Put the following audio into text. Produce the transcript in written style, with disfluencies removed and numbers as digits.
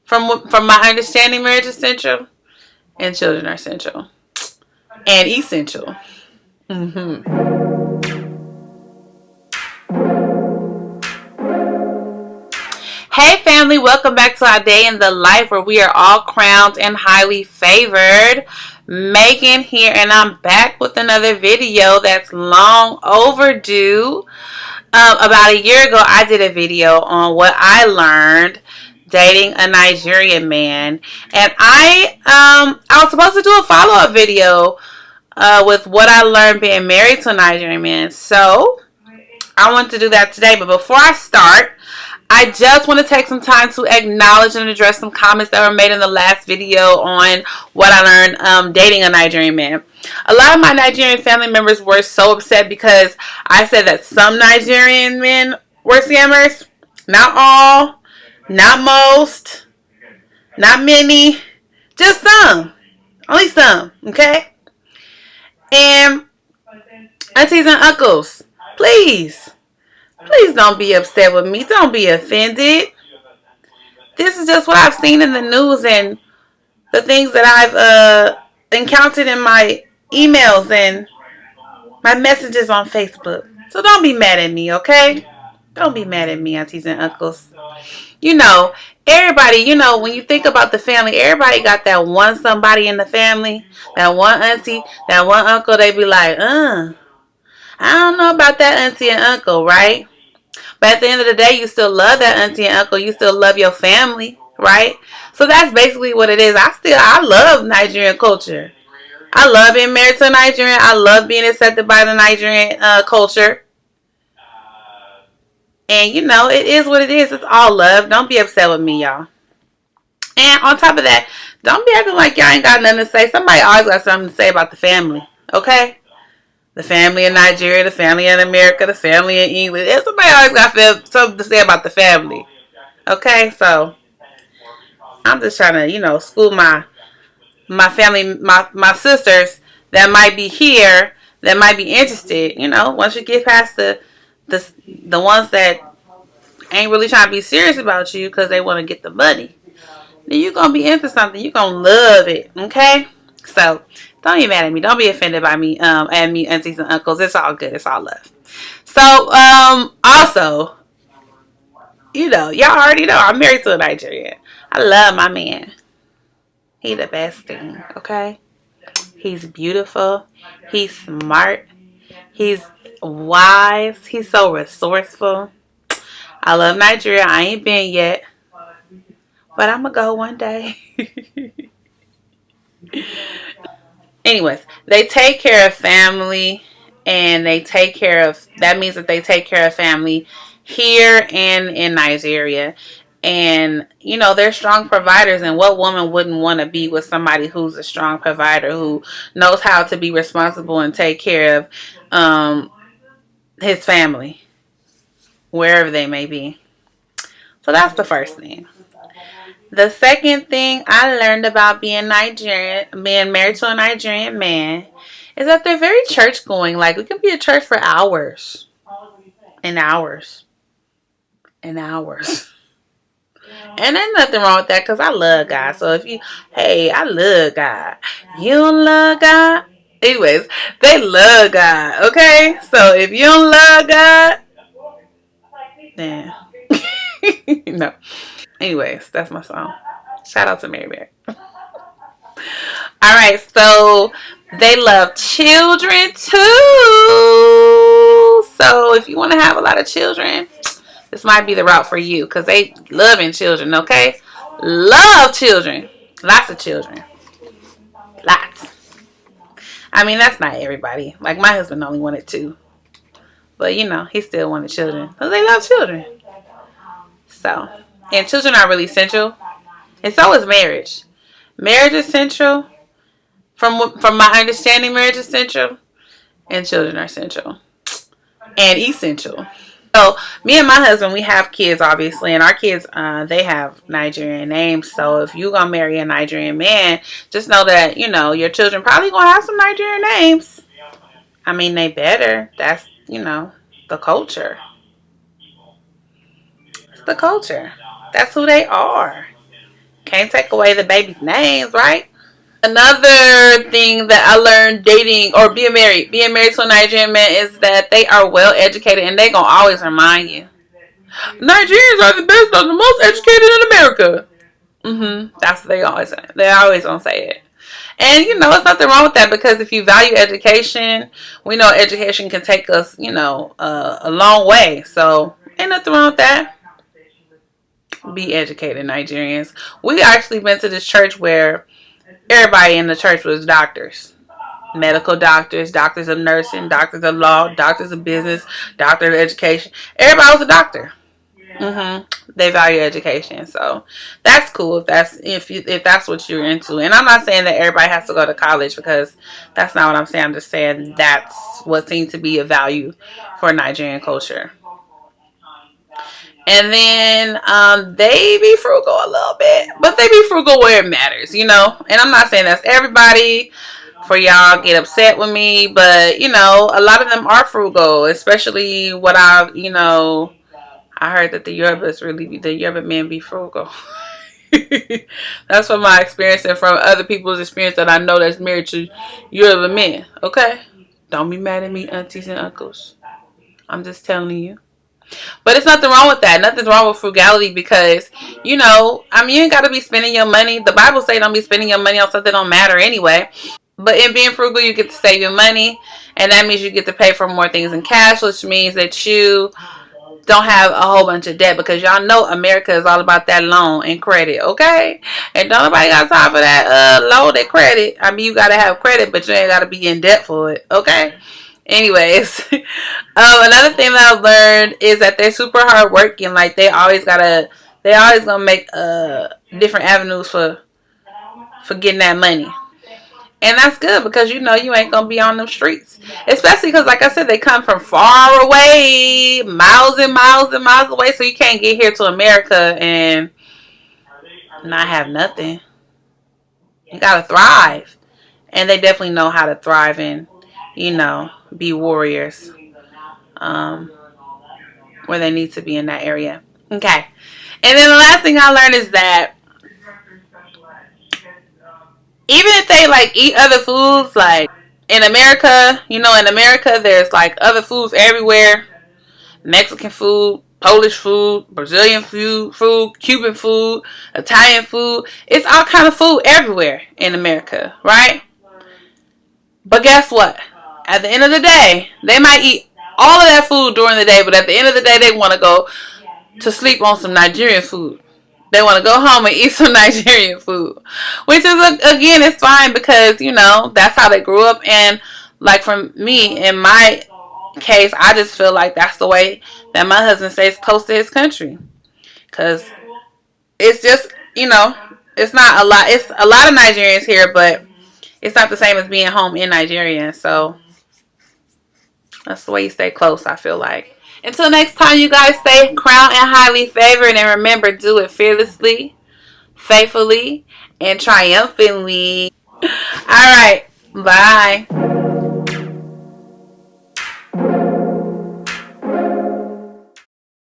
From my understanding, marriage is essential and children are essential and essential. Mm-hmm. Hey family, welcome back to our day in the life where we are all crowned and highly favored. Megan here, and I'm back with another video that's long overdue. About a year ago, I did a video on what I learned dating a Nigerian man, and I was supposed to do a follow-up video with what I learned being married to a Nigerian man. So I want to do that today, but before I start, I just want to take some time to acknowledge and address some comments that were made in the last video on what I learned dating a Nigerian man. A lot of my Nigerian family members were so upset because I said that some Nigerian men were scammers. Not all, not most, not many, just some. Only some, okay? And aunties and uncles, please don't be upset with me. Don't be offended. This is just what I've seen in the news and the things that I've encountered in my emails and my messages on Facebook. So don't be mad at me, okay? Don't be mad at me, aunties and uncles. You know, everybody, when you think about the family, everybody got that one somebody in the family, that one auntie, that one uncle. They be like, I don't know about that auntie and uncle, right? But at the end of the day, you still love that auntie and uncle. You still love your family, right? So that's basically what it is. I love Nigerian culture. I love being married to a Nigerian. I love being accepted by the Nigerian culture. And, it is what it is. It's all love. Don't be upset with me, y'all. And on top of that, don't be acting like y'all ain't got nothing to say. Somebody always got something to say about the family, okay? The family in Nigeria, the family in America, the family in England. And somebody always got something to say about the family. Okay, so I'm just trying to, school my family, my sisters that might be here, that might be interested. Once you get past the ones that ain't really trying to be serious about you because they want to get the money, then you're going to be into something. You're going to love it, okay? So don't be mad at me. Don't be offended by me, and me, aunties and uncles. It's all good. It's all love. So, also, y'all already know I'm married to a Nigerian. I love my man. He the best thing, okay? He's beautiful. He's smart. He's wise. He's so resourceful. I love Nigeria. I ain't been yet, but I'm going to go one day. Anyways, they take care of family, and that means that they take care of family here and in Nigeria. And, they're strong providers, and what woman wouldn't want to be with somebody who's a strong provider, who knows how to be responsible and take care of his family, wherever they may be. So that's the first thing. The second thing I learned about being married to a Nigerian man, is that they're very church going. Like, we can be at church for hours and hours and hours. And there's nothing wrong with that, because I love God. So I love God. You don't love God? Anyways, they love God, okay? So if you don't love God, then no. Anyways, that's my song. Shout out to Mary. Alright, so they love children too. So if you want to have a lot of children, this might be the route for you, because they loving children, okay? Love children. Lots of children. Lots. I mean, that's not everybody. Like, my husband only wanted 2. But, he still wanted children. Because they love children. So, and children are really essential. And so is marriage. Marriage is essential. From my understanding, marriage is essential. And children are essential. And essential. So, me and my husband, we have kids, obviously. And our kids, they have Nigerian names. So, if you're going to marry a Nigerian man, just know that, your children probably going to have some Nigerian names. I mean, they better. That's, the culture. It's the culture. That's who they are. Can't take away the baby's names, right? Another thing that I learned dating or being married to a Nigerian man is that they are well educated and they gonna always remind you. Nigerians are the best, are the most educated in America. That's what they always say. They always gonna say it. And it's nothing wrong with that because if you value education, we know education can take us, a long way. So ain't nothing wrong with that. Be educated, Nigerians. We actually been to this church where everybody in the church was doctors. Medical doctors, doctors of nursing, doctors of law, doctors of business, doctor of education. Everybody was a doctor. They value education, so that's cool if that's what you're into. And I'm not saying that everybody has to go to college because that's not what I'm saying. I'm just saying that's what seems to be a value for Nigerian culture. And then they be frugal a little bit, but they be frugal where it matters, And I'm not saying that's everybody. For y'all get upset with me, but a lot of them are frugal, especially what I heard that the Yoruba men be frugal. That's from my experience and from other people's experience that I know that's married to Yoruba men. Okay, don't be mad at me, aunties and uncles. I'm just telling you. But it's nothing wrong with that. Nothing's wrong with frugality because, you ain't got to be spending your money. The Bible say don't be spending your money on something that don't matter anyway. But in being frugal, you get to save your money. And that means you get to pay for more things in cash, which means that you don't have a whole bunch of debt because y'all know America is all about that loan and credit, okay? And don't nobody got time for that loan and credit. You got to have credit, but you ain't got to be in debt for it, okay? Anyways, another thing that I've learned is that they're super hard working. Like they always gonna make different avenues for getting that money, and that's good because you ain't gonna be on them streets, especially because like I said, they come from far away, miles and miles and miles away, so you can't get here to America and not have nothing. You gotta thrive, and they definitely know how to thrive and be warriors. Um, where they need to be in that area. Okay. And then the last thing I learned is that even if they like eat other foods, like in America, in America there's like other foods everywhere. Mexican food, Polish food, Brazilian food, Cuban food, Italian food. It's all kind of food everywhere in America, right? But guess what? At the end of the day, they might eat all of that food during the day, but at the end of the day, they want to go to sleep on some Nigerian food. They want to go home and eat some Nigerian food, which is again, it's fine because that's how they grew up. And like for me, in my case, I just feel like that's the way that my husband stays close to his country, because it's just it's not a lot. It's a lot of Nigerians here, but it's not the same as being home in Nigeria. So that's the way you stay close, I feel like. Until next time, you guys stay crowned and highly favored. And remember, do it fearlessly, faithfully, and triumphantly. All right. Bye.